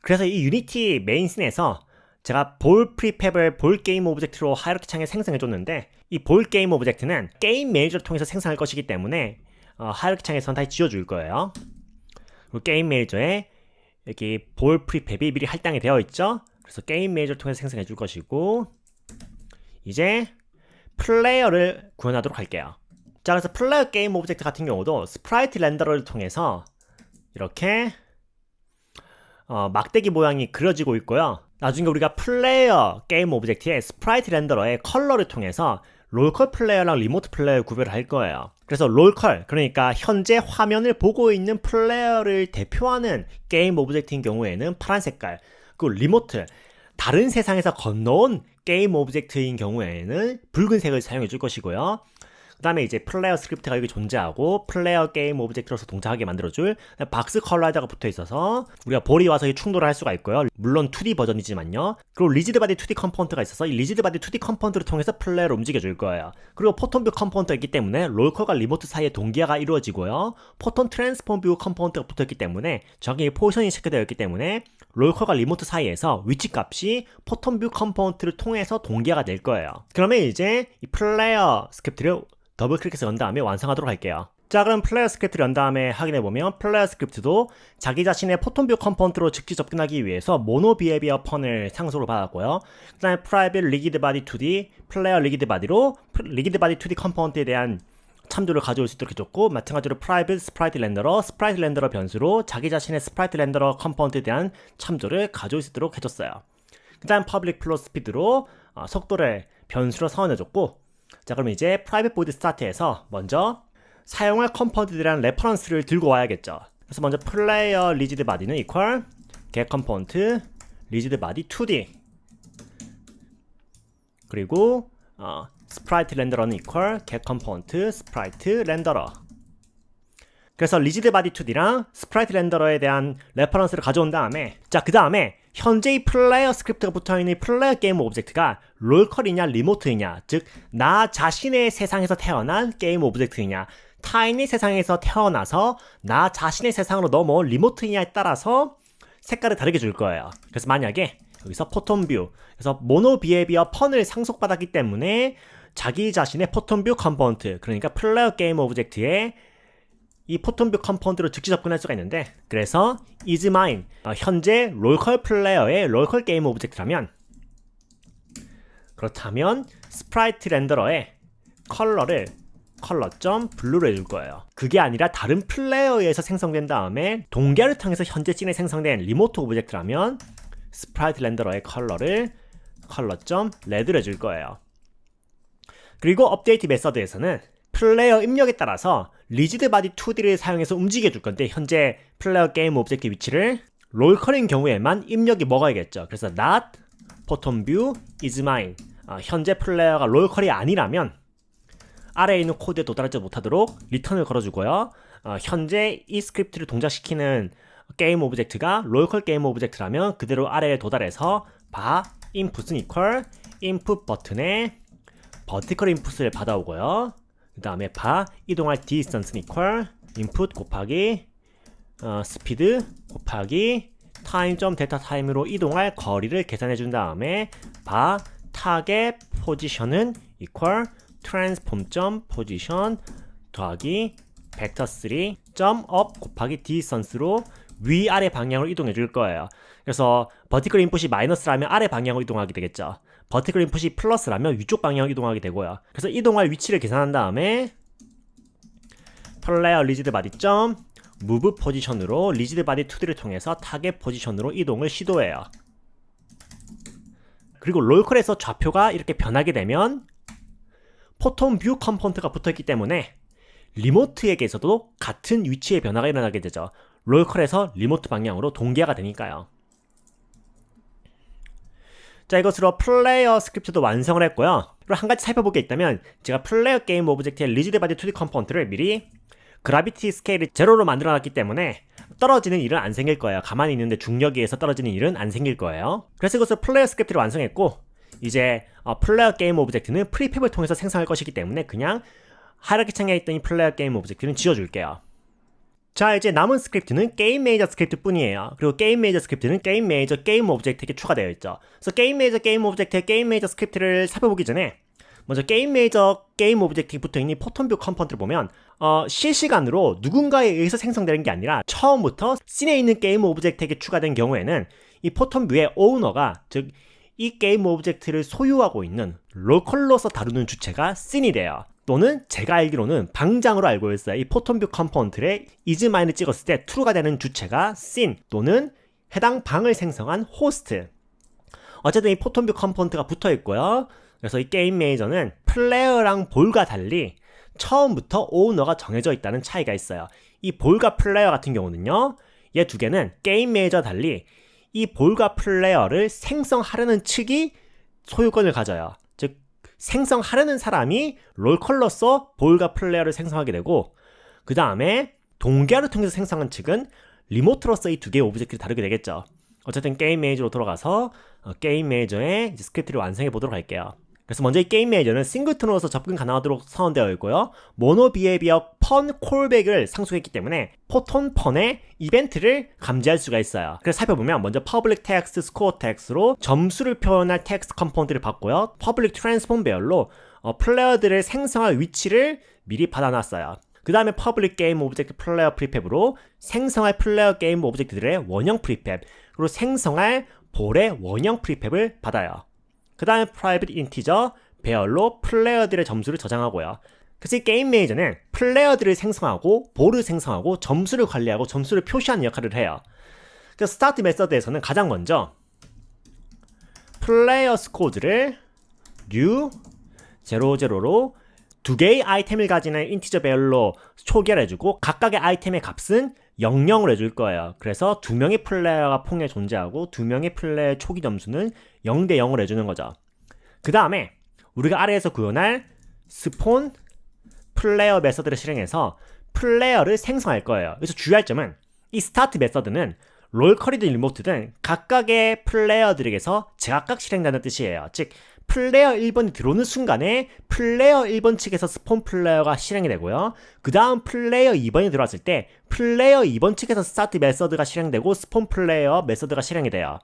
그래서 이 유니티 메인 씬에서 제가 볼 프리팹을 볼 게임 오브젝트로 하이라키 창에 생성해 줬는데, 이 볼 게임 오브젝트는 게임 매니저를 통해서 생성할 것이기 때문에 하이라키 창에서는 다시 지워줄 거예요. 그리고 게임 매니저에 여기 볼 프리팹이 미리 할당이 되어 있죠. 그래서 게임 매니저를 통해서 생성해 줄 것이고, 이제 플레이어를 구현하도록 할게요. 자, 그래서 플레이어 게임 오브젝트 같은 경우도 스프라이트 렌더러를 통해서 이렇게 막대기 모양이 그려지고 있고요. 나중에 우리가 플레이어 게임 오브젝트의 스프라이트 렌더러의 컬러를 통해서 롤컬 플레이어랑 리모트 플레이어 구별을 할 거예요. 그래서 롤컬, 그러니까 현재 화면을 보고 있는 플레이어를 대표하는 게임 오브젝트인 경우에는 파란 색깔, 그리고 리모트, 다른 세상에서 건너온 게임 오브젝트인 경우에는 붉은색을 사용해 줄 것이고요. 그 다음에 이제 플레이어 스크립트가 여기 존재하고 플레이어 게임 오브젝트로서 동작하게 만들어줄 박스 컬러에다가 붙어 있어서 우리가 볼이 와서 충돌을 할 수가 있고요. 물론 2D 버전이지만요. 그리고 리지드 바디 2D 컴포넌트가 있어서 이 리지드 바디 2D 컴포넌트를 통해서 플레이어를 움직여줄 거예요. 그리고 포톤 뷰 컴포넌트가 있기 때문에 롤컬과 리모트 사이에 동기화가 이루어지고요. 포톤 트랜스폼 뷰 컴포넌트가 붙어있기 때문에 정확히 포지션이 체크되어 있기 때문에 롤컬과 리모트 사이에서 위치 값이 포톤 뷰 컴포넌트를 통해서 동기화가 될 거예요. 그러면 이제 이 플레이어 스크립트를 더블 클릭해서 연 다음에 완성하도록 할게요. 자, 그럼 플레이어 스크립트를 연 다음에 확인해보면 플레이어 스크립트도 자기 자신의 포톤뷰 컴포넌트로 직접 접근하기 위해서 모노 비헤비어 펀을 상속을 받았고요. 그 다음에 프라이빗 리기드 바디 2D 플레이어 리기드 바디로 리기드 바디 2D 컴포넌트에 대한 참조를 가져올 수 있도록 해줬고, 마찬가지로 프라이빗 스프라이트 렌더러 변수로 자기 자신의 스프라이트 렌더러 컴포넌트에 대한 참조를 가져올 수 있도록 해줬어요. 그 다음 퍼블릭 플로 스피드로 속도를 변수로 선언해줬고, 자, 그럼 이제 프라이빗 보이드 스타트에서 먼저 사용할 컴포넌트에 대한 레퍼런스를 들고 와야겠죠. 그래서 먼저 플레이어 리지드 바디는 equal get 컴포넌트 리지드 바디 2D, 그리고 스프라이트 렌더러는 equal get 컴포넌트 스프라이트 렌더러. 그래서 리지드 바디 2D랑 스프라이트 렌더러에 대한 레퍼런스를 가져온 다음에, 자, 그 다음에 현재 이 플레이어 스크립트가 붙어있는 플레이어 게임 오브젝트가 롤컬이냐 리모트이냐, 즉 나 자신의 세상에서 태어난 게임 오브젝트이냐, 타인의 세상에서 태어나서 나 자신의 세상으로 넘어온 리모트이냐에 따라서 색깔을 다르게 줄 거예요. 그래서 만약에 여기서 포톤 뷰, 그래서 모노 비헤비어 펀을 상속받았기 때문에 자기 자신의 포톤 뷰 컴포넌트, 그러니까 플레이어 게임 오브젝트에 이 포톤 뷰 컴포넌트로 즉시 접근할 수가 있는데, 그래서 is mine, 현재 롤컬 플레이어의 롤컬 게임 오브젝트라면, 그렇다면 스프라이트 렌더러의 컬러를 컬러.blue로 해줄 거예요. 그게 아니라 다른 플레이어에서 생성된 다음에 동기화를 통해서 현재 씬에 생성된 리모트 오브젝트라면 스프라이트 렌더러의 컬러를 컬러.red로 해줄 거예요. 그리고 업데이트 메서드에서는 플레이어 입력에 따라서 리지드 바디 2D를 사용해서 움직여 줄 건데, 현재 플레이어 게임 오브젝트 위치를 롤컬인 경우에만 입력이 먹어야겠죠. 그래서 not photon view is mine, 현재 플레이어가 롤컬이 아니라면 아래에 있는 코드에 도달하지 못하도록 리턴을 걸어주고요. 현재 이 스크립트를 동작시키는 게임 오브젝트가 롤컬 게임 오브젝트라면 그대로 아래에 도달해서 input은 equal input 버튼에 vertical input을 받아오고요. 그 다음에 이동할 distance는 equal input 곱하기 speed 곱하기 time.data time으로 이동할 거리를 계산해 준 다음에 target position은 equal transform.position 더하기 vector3.up 곱하기 distance로 위아래 방향으로 이동해 줄 거예요. 그래서 vertical input이 마이너스라면 아래 방향으로 이동하게 되겠죠. vertical input이 플러스라면 위쪽 방향으로 이동하게 되고요. 그래서 이동할 위치를 계산한 다음에 플레이어 리지드 바디 점 move 포지션으로 리지드 바디 2D를 통해서 타겟 포지션으로 이동을 시도해요. 그리고 롤컬에서 좌표가 이렇게 변하게 되면 포톤 뷰 컴포넌트가 붙어있기 때문에 리모트에게서도 같은 위치의 변화가 일어나게 되죠. 롤컬에서 리모트 방향으로 동기화가 되니까요. 자, 이것으로 플레이어 스크립트도 완성을 했고요. 그리고 한 가지 살펴볼 게 있다면, 제가 플레이어 게임 오브젝트의 리지드 바디 2D 컴포넌트를 미리 그라비티 스케일을 제로로 만들어 놨기 때문에 떨어지는 일은 안 생길 거예요. 가만히 있는데 중력에 의해서 떨어지는 일은 안 생길 거예요. 그래서 이것을 플레이어 스크립트를 완성했고, 이제 플레이어 게임 오브젝트는 프리팹을 통해서 생성할 것이기 때문에 그냥 하이라키 창에 있던 이 플레이어 게임 오브젝트는 지워줄게요. 자, 이제 남은 스크립트는 게임 메이저 스크립트 뿐이에요. 그리고 게임 메이저 스크립트는 게임 메이저 게임 오브젝트에게 추가되어 있죠. 그래서 게임 메이저 게임 오브젝트의 게임 메이저 스크립트를 살펴보기 전에 먼저 게임 메이저 게임 오브젝트에 붙어있는 포톤뷰 컴포넌트를 보면 실시간으로 누군가에 의해서 생성되는 게 아니라 처음부터 씬에 있는 게임 오브젝트에게 추가된 경우에는 이 포톤뷰의 오너가, 즉 이 게임 오브젝트를 소유하고 있는 로컬로서 다루는 주체가 씬이 돼요. 또는 제가 알기로는 방장으로 알고 있어요. 이 포톤뷰 컴포넌트에 이즈마인을 찍었을 때 true가 되는 주체가 씬 또는 해당 방을 생성한 호스트. 어쨌든 이 포톤뷰 컴포넌트가 붙어 있고요. 그래서 이 게임 메이저는 플레이어랑 볼과 달리 처음부터 오너가 정해져 있다는 차이가 있어요. 이 볼과 플레이어 같은 경우는요, 얘 두 개는 게임 메이저와 달리 이 볼과 플레이어를 생성하려는 측이 소유권을 가져요. 즉 생성하려는 사람이 롤컬러서 볼과 플레이어를 생성하게 되고, 그 다음에 동기화를 통해서 생성한 측은 리모트로서 이 두 개의 오브젝트를 다루게 되겠죠. 어쨌든 게임 메이저로 돌아가서 게임 메이저의 스크립트를 완성해 보도록 할게요. 그래서 먼저 이 게임 메이저는 싱글턴으로서 접근 가능하도록 선언되어 있고요. 모노 비헤비어 펀 콜백을 상속했기 때문에 포톤 펀의 이벤트를 감지할 수가 있어요. 그래서 살펴보면 먼저 퍼블릭 텍스트 스코어 텍스트로 점수를 표현할 텍스트 컴포넌트를 받고요. 퍼블릭 트랜스폼 배열로 플레이어들을 생성할 위치를 미리 받아놨어요. 그 다음에 퍼블릭 게임 오브젝트 플레이어 프리팹으로 생성할 플레이어 게임 오브젝트들의 원형 프리팹, 그리고 생성할 볼의 원형 프리팹을 받아요. 그 다음에 프라이빗 인티저 배열로 플레이어들의 점수를 저장하고요. 그래서 이 게임 메이저는 플레이어들을 생성하고 볼을 생성하고 점수를 관리하고 점수를 표시하는 역할을 해요. 그래서 스타트 메서드에서는 가장 먼저 플레이어 스코어를 new 00로 두 개의 아이템을 가지는 인티저 배열로 초기화해주고 각각의 아이템의 값은 00으로 해줄 거예요. 그래서 두 명의 플레이어가 퐁에 존재하고 두 명의 플레이어의 초기 점수는 0대 0으로 해주는 거죠. 그 다음에 우리가 아래에서 구현할 스폰 플레이어 메서드를 실행해서 플레이어를 생성할 거예요. 그래서 주의할 점은 이 스타트 메서드는 롤컬이든 리모트든 각각의 플레이어들에게서 제각각 실행되는 뜻이에요. 즉 플레이어 1번이 들어오는 순간에 플레이어 1번 측에서 스폰 플레이어가 실행이 되고요. 그 다음 플레이어 2번이 들어왔을 때 플레이어 2번 측에서 스타트 메서드가 실행되고 스폰 플레이어 메서드가 실행이 돼요.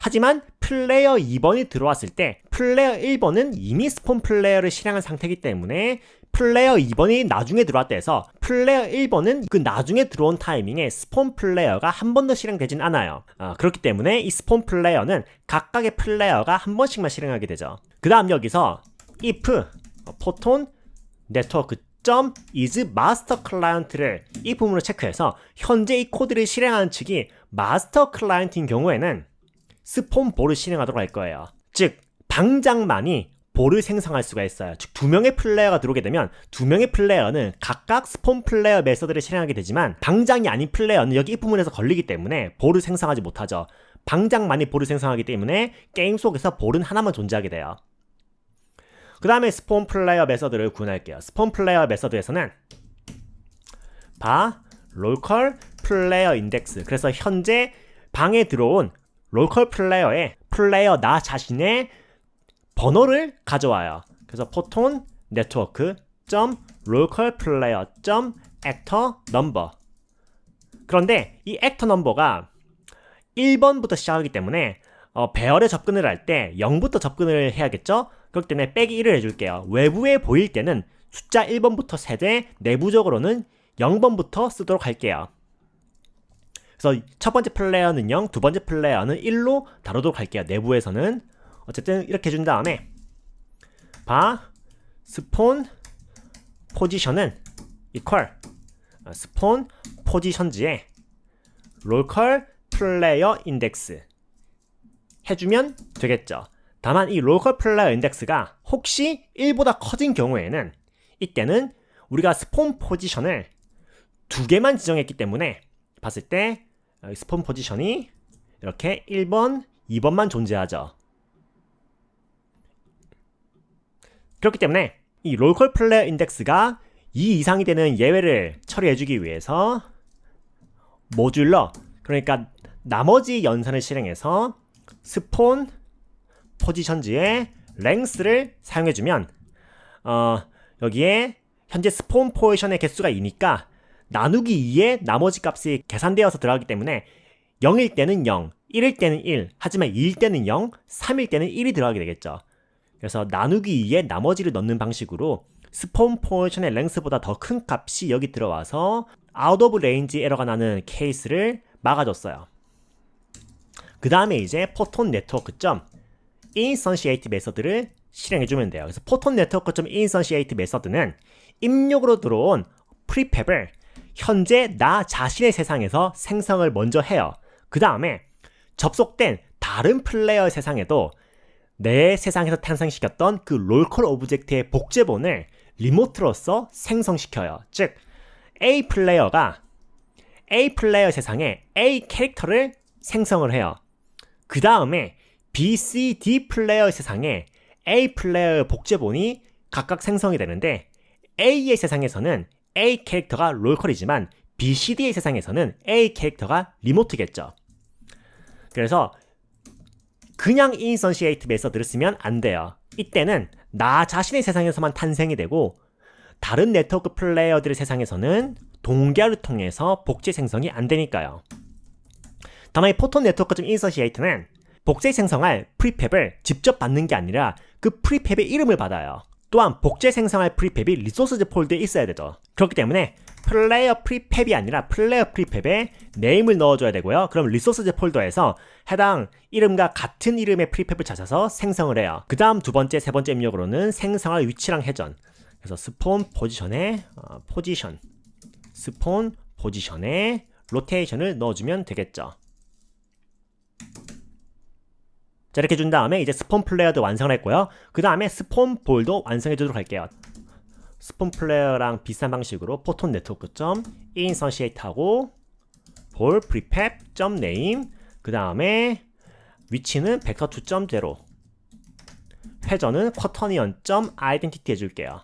하지만 플레이어 2번이 들어왔을 때 플레이어 1번은 이미 스폰 플레이어를 실행한 상태이기 때문에 플레이어 2번이 나중에 들어왔다 해서 플레이어 1번은 그 나중에 들어온 타이밍에 스폰 플레이어가 한 번 더 실행되진 않아요. 그렇기 때문에 이 스폰 플레이어는 각각의 플레이어가 한 번씩만 실행하게 되죠. 그 다음 여기서 if 포톤 네트워크 .is master client를 이 부분으로 체크해서 현재 이 코드를 실행하는 측이 마스터 클라이언트인 경우에는 스폰 볼을 실행하도록 할 거예요. 즉 방장만이 볼을 생성할 수가 있어요. 즉 두 명의 플레이어가 들어오게 되면 두 명의 플레이어는 각각 스폰 플레이어 메서드를 실행하게 되지만 방장이 아닌 플레이어는 여기 이 부분에서 걸리기 때문에 볼을 생성하지 못하죠. 방장만이 볼을 생성하기 때문에 게임 속에서 볼은 하나만 존재하게 돼요. 그 다음에 스폰 플레이어 메서드를 구현할게요. 스폰 플레이어 메서드에서는 롤컬 플레이어 인덱스, 그래서 현재 방에 들어온 롤컬 플레이어의 플레이어 나 자신의 번호를 가져와요. 그래서 포톤 네트워크 .local player .actor number. 그런데 이 액터 넘버가 1번부터 시작하기 때문에 배열에 접근을 할 때 0부터 접근을 해야겠죠? 그렇기 때문에 빼기 1을 해줄게요. 외부에 보일 때는 숫자 1번부터 세되 내부적으로는 0번부터 쓰도록 할게요. 그래서 첫 번째 플레이어는 0, 두 번째 플레이어는 1로 다루도록 할게요. 내부에서는. 어쨌든 이렇게 해준 다음에 스폰 포지션은 equal 스폰 포지션즈에 local 플레이어 인덱스 해주면 되겠죠. 다만 이 local 플레이어 인덱스가 혹시 1보다 커진 경우에는 이때는 우리가 스폰 포지션을 두 개만 지정했기 때문에 봤을 때 스폰 포지션이 이렇게 1번, 2번만 존재하죠. 그렇기 때문에 이 local player index가 2 이상이 되는 예외를 처리해주기 위해서 모듈러, 그러니까 나머지 연산을 실행해서 스폰 포지션즈의 length를 사용해주면 여기에 현재 스폰 포지션의 개수가 2니까 나누기 2에 나머지 값이 계산되어서 들어가기 때문에 0일 때는 0, 1일 때는 1, 하지만 2일 때는 0, 3일 때는 1이 들어가게 되겠죠. 그래서 나누기 2에 나머지를 넣는 방식으로 스폰 포지션의 랭스보다 더 큰 값이 여기 들어와서 아웃 오브 레인지 에러가 나는 케이스를 막아줬어요. 그 다음에 이제 포톤 네트워크 점 인스턴시에이트 메서드를 실행해주면 돼요. 그래서 포톤 네트워크 점 인스턴시에이트 메서드는 입력으로 들어온 프리팹을 현재 나 자신의 세상에서 생성을 먼저 해요. 그 다음에 접속된 다른 플레이어의 세상에도 내 세상에서 탄생시켰던 그 롤컬 오브젝트의 복제본을 리모트로서 생성시켜요. 즉 A 플레이어가 A 플레이어 세상에 A 캐릭터를 생성을 해요. 그 다음에 B, C, D 플레이어 세상에 A 플레이어의 복제본이 각각 생성이 되는데 A의 세상에서는 A 캐릭터가 롤컬이지만 B, C, D의 세상에서는 A 캐릭터가 리모트겠죠. 그래서 그냥 인스턴시에이트 메서드를 쓰면 안 돼요. 이때는 나 자신의 세상에서만 탄생이 되고 다른 네트워크 플레이어들의 세상에서는 동기화를 통해서 복제 생성이 안 되니까요. 다만 이 포톤 네트워크 점 인스턴시에이트는 복제 생성할 프리팹을 직접 받는 게 아니라 그 프리팹의 이름을 받아요. 또한 복제 생성할 프리팹이 리소스즈 폴더에 있어야 되죠. 그렇기 때문에 플레이어 프리팹이 아니라 플레이어 프리팹에 네임을 넣어줘야 되고요. 그럼 리소스즈 폴더에서 해당 이름과 같은 이름의 프리팹을 찾아서 생성을 해요. 그 다음 두 번째, 세 번째 입력으로는 생성할 위치랑 회전. 그래서 스폰 포지션에 스폰 포지션에 로테이션을 넣어주면 되겠죠. 자, 이렇게 준 다음에 이제 스폰 플레이어도 완성을 했고요. 그 다음에 스폰 볼도 완성해 주도록 할게요. 스폰 플레이어랑 비슷한 방식으로 포톤 네트워크 점 인스턴시에이트 하고 볼 프리팹 점 네임, 그 다음에 위치는 vector2.0, 회전은 quaternion 점 아이덴티티 해줄게요.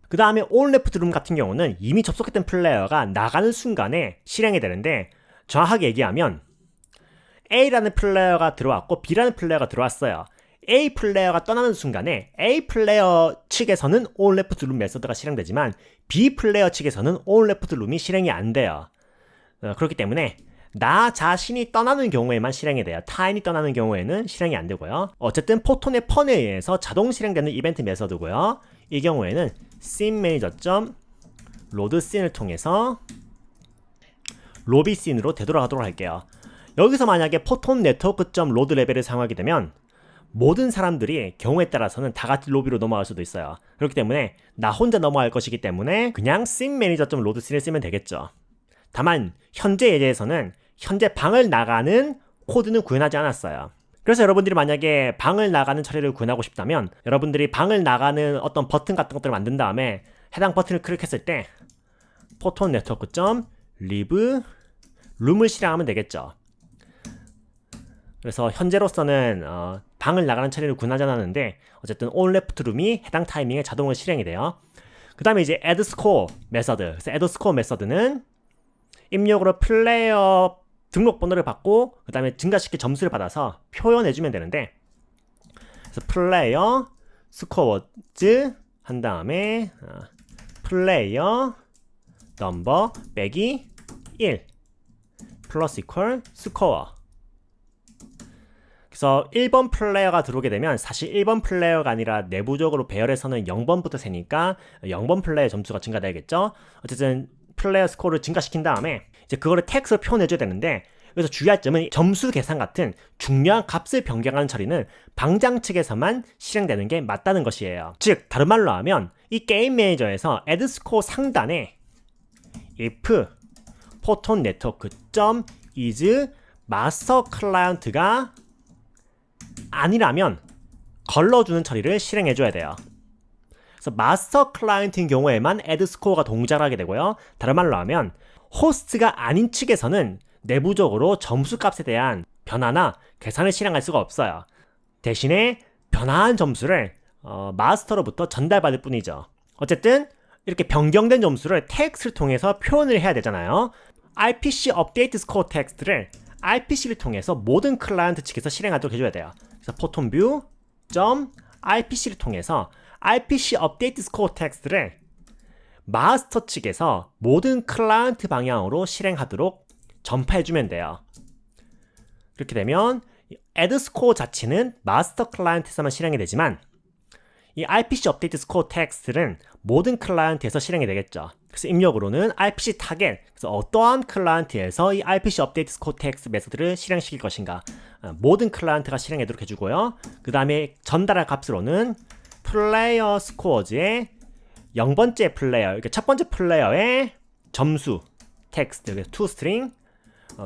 그 다음에 onLeftRoom 같은 경우는 이미 접속했던 플레이어가 나가는 순간에 실행이 되는데, 정확하게 얘기하면 A라는 플레이어가 들어왔고 B라는 플레이어가 들어왔어요. A 플레이어가 떠나는 순간에 A 플레이어 측에서는 onLeftRoom 메서드가 실행되지만 B 플레이어 측에서는 onLeftRoom이 실행이 안 돼요. 그렇기 때문에 나 자신이 떠나는 경우에만 실행이 돼요. 타인이 떠나는 경우에는 실행이 안 되고요. 어쨌든 포톤의 펀에 의해서 자동 실행되는 이벤트 메서드고요. 이 경우에는 SceneManager.loadScene을 통해서 로비씬으로 되돌아가도록 할게요. 여기서 만약에 포톤 네트워크.load 레벨을 사용하게 되면 모든 사람들이 경우에 따라서는 다 같이 로비로 넘어갈 수도 있어요. 그렇기 때문에 나 혼자 넘어갈 것이기 때문에 그냥 SceneManager.loadScene을 쓰면 되겠죠. 다만 현재 예제에서는 현재 방을 나가는 코드는 구현하지 않았어요. 그래서 여러분들이 만약에 방을 나가는 처리를 구현하고 싶다면 여러분들이 방을 나가는 어떤 버튼 같은 것들을 만든 다음에 해당 버튼을 클릭했을 때 포톤 네트워크.leave 룸을 실행하면 되겠죠. 그래서 현재로서는 방을 나가는 처리를 구현하지 않았는데 어쨌든 onLeftRoom이 해당 타이밍에 자동으로 실행이 돼요. 그 다음에 이제 addScore 메서드. 그래서 addScore 메서드는 입력으로 플레이어 등록번호를 받고 그 다음에 증가시킬 점수를 받아서 표현해주면 되는데, 그래서 플레이어 스코어즈 한 다음에 플레이어 넘버 빼기 1 플러스 이퀄 스코어. 그래서 1번 플레이어가 들어오게 되면 사실 1번 플레이어가 아니라 내부적으로 배열에서는 0번부터 세니까 0번 플레이어 점수가 증가되겠죠. 어쨌든 플레이어 스코어를 증가시킨 다음에 이제 그거를 텍스트로 표현해줘야 되는데, 그래서 주의할 점은 점수 계산 같은 중요한 값을 변경하는 처리는 방장 측에서만 실행되는 게 맞다는 것이에요. 즉 다른 말로 하면 이 게임 매니저에서 addScore 상단에 if photon network.is master client가 아니라면 걸러주는 처리를 실행해줘야 돼요. 그래서 마스터 클라이언트인 경우에만 addScore가 동작을 하게 되고요. 다른 말로 하면 호스트가 아닌 측에서는 내부적으로 점수값에 대한 변화나 계산을 실행할 수가 없어요. 대신에 변화한 점수를 마스터로부터 전달받을 뿐이죠. 어쨌든 이렇게 변경된 점수를 텍스트를 통해서 표현을 해야 되잖아요. RPC 업데이트 스코어 텍스트를 RPC를 통해서 모든 클라이언트 측에서 실행하도록 해줘야 돼요. 그래서 photonview.rpc를 통해서 RPC 업데이트 스코어 텍스트를 마스터 측에서 모든 클라이언트 방향으로 실행하도록 전파해주면 돼요. 그렇게 되면 add score 자체는 마스터 클라이언트에서만 실행이 되지만 이 RPC 업데이트 스코어 텍스트는 모든 클라이언트에서 실행이 되겠죠. 그래서 입력으로는 RPC 타겟, 그래서 어떠한 클라이언트에서 이 RPC 업데이트 스코어 텍스트 메소드를 실행시킬 것인가, 모든 클라이언트가 실행하도록 해주고요. 그 다음에 전달할 값으로는 플레이어 스코어즈의 0번째 플레이어, 이렇게 첫 번째 플레이어의 점수 텍스트, to string,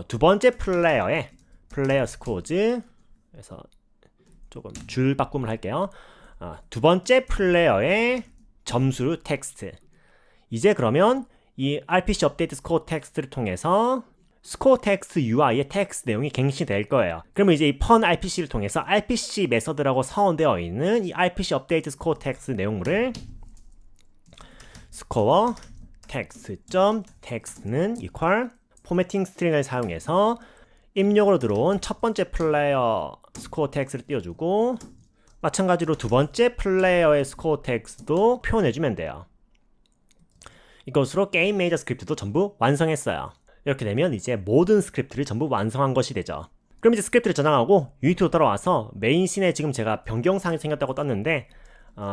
두 번째 플레이어의 플레이어 스코어즈, 그래서 조금 줄 바꿈을 할게요. 두 번째 플레이어의 점수 텍스트. 이제 그러면 이 RPC 업데이트 스코어 텍스트를 통해서 스코어 텍스트 UI의 텍스트 내용이 갱신이 될 거예요. 그러면 이제 이 펀 RPC를 통해서 RPC 메서드라고 사원되어 있는 이 RPC 업데이트 스코어 텍스트 내용물을 스코어 텍스트.텍스트는 equal 포매팅 스트링을 사용해서 입력으로 들어온 첫 번째 플레이어 스코어 텍스트를 띄워주고 마찬가지로 두 번째 플레이어의 스코어 텍스트도 표현해주면 돼요. 이것으로 게임 메이저 스크립트도 전부 완성했어요. 이렇게 되면 이제 모든 스크립트를 전부 완성한 것이 되죠. 그럼 이제 스크립트를 저장하고 유니티로 돌아와서 메인 씬에 지금 제가 변경사항이 생겼다고 떴는데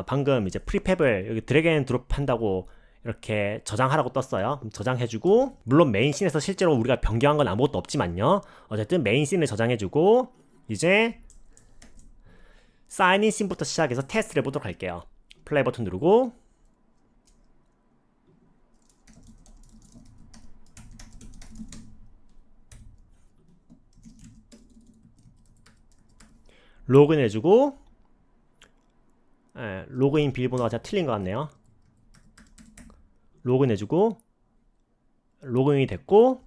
방금 이제 프리팹을 여기 드래그 앤 드롭 한다고 이렇게 저장하라고 떴어요. 저장해주고 물론 메인 씬에서 실제로 우리가 변경한 건 아무것도 없지만요. 어쨌든 메인 씬을 저장해주고 이제 사인인 씬부터 시작해서 테스트를 해보도록 할게요. 플레이 버튼 누르고 로그인 해주고 로그인 비밀번호가 제가 틀린 것 같네요. 로그인 해주고 로그인이 됐고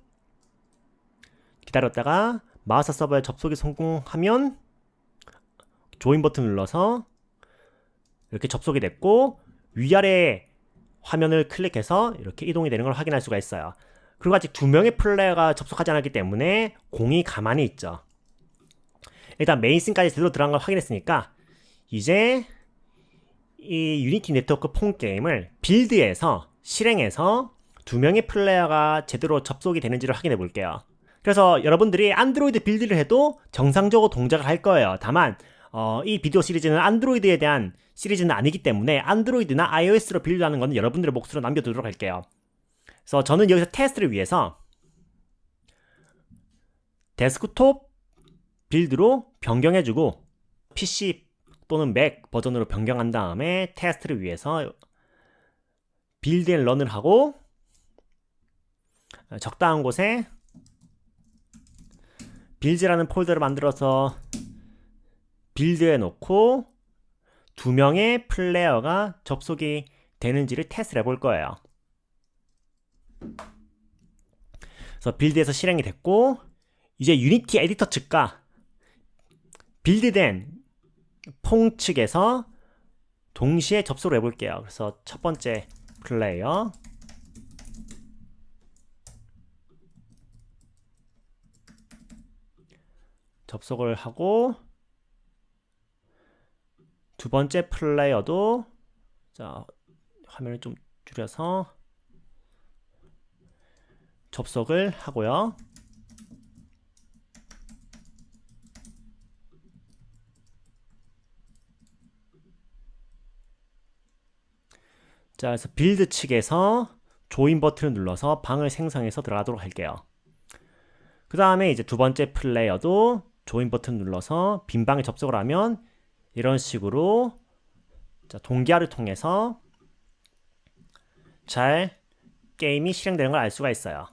기다렸다가 마스터 서버에 접속이 성공하면 조인 버튼 눌러서 이렇게 접속이 됐고 위아래 화면을 클릭해서 이렇게 이동이 되는 걸 확인할 수가 있어요. 그리고 아직 두 명의 플레이어가 접속하지 않았기 때문에 공이 가만히 있죠. 일단 메인 씬까지 제대로 들어간 걸 확인했으니까 이제 이 유니티 네트워크 폰 게임을 빌드에서 실행해서 두 명의 플레이어가 제대로 접속이 되는지를 확인해 볼게요. 그래서 여러분들이 안드로이드 빌드를 해도 정상적으로 동작을 할 거예요. 다만 이 비디오 시리즈는 안드로이드에 대한 시리즈는 아니기 때문에 안드로이드나 iOS로 빌드하는 건 여러분들의 몫으로 남겨두도록 할게요. 그래서 저는 여기서 테스트를 위해서 데스크톱 빌드로 변경해주고 PC 또는 맥 버전으로 변경한 다음에 테스트를 위해서 빌드 앤 런을 하고 적당한 곳에 빌드라는 폴더를 만들어서 빌드에 놓고 두 명의 플레이어가 접속이 되는지를 테스트를 해볼 거예요. 그래서 빌드에서 실행이 됐고 이제 유니티 에디터 측과 빌드된 퐁 측에서 동시에 접속을 해볼게요. 그래서 첫 번째 플레이어 접속을 하고 두 번째 플레이어도 자 화면을 좀 줄여서 접속을 하고요. 자, 그래서 빌드 측에서 조인 버튼을 눌러서 방을 생성해서 들어가도록 할게요. 그 다음에 이제 두 번째 플레이어도 조인 버튼 눌러서 빈 방에 접속을 하면 이런 식으로 자, 동기화를 통해서 잘 게임이 실행되는 걸 알 수가 있어요.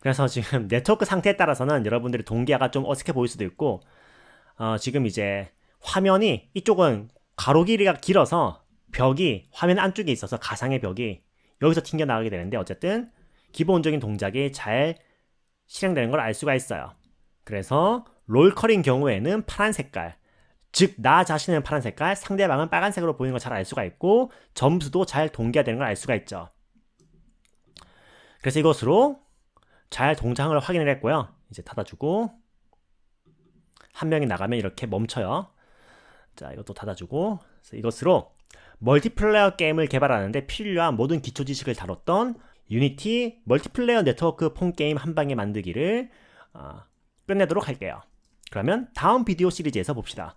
그래서 지금 네트워크 상태에 따라서는 여러분들이 동기화가 좀 어색해 보일 수도 있고 지금 이제 화면이 이쪽은 가로 길이가 길어서 벽이 화면 안쪽에 있어서 가상의 벽이 여기서 튕겨나가게 되는데 어쨌든 기본적인 동작이 잘 실행되는 걸 알 수가 있어요. 그래서 롤컬인 경우에는 파란 색깔, 즉 나 자신은 파란 색깔, 상대방은 빨간색으로 보이는 걸 잘 알 수가 있고 점수도 잘 동기화되는 걸 알 수가 있죠. 그래서 이것으로 잘 동작을 확인을 했고요. 이제 닫아주고 한 명이 나가면 이렇게 멈춰요. 자, 이것도 닫아주고 그래서 이것으로 멀티플레이어 게임을 개발하는데 필요한 모든 기초 지식을 다뤘던 유니티 멀티플레이어 네트워크 폰 게임 한 방에 만들기를 끝내도록 할게요. 그러면 다음 비디오 시리즈에서 봅시다.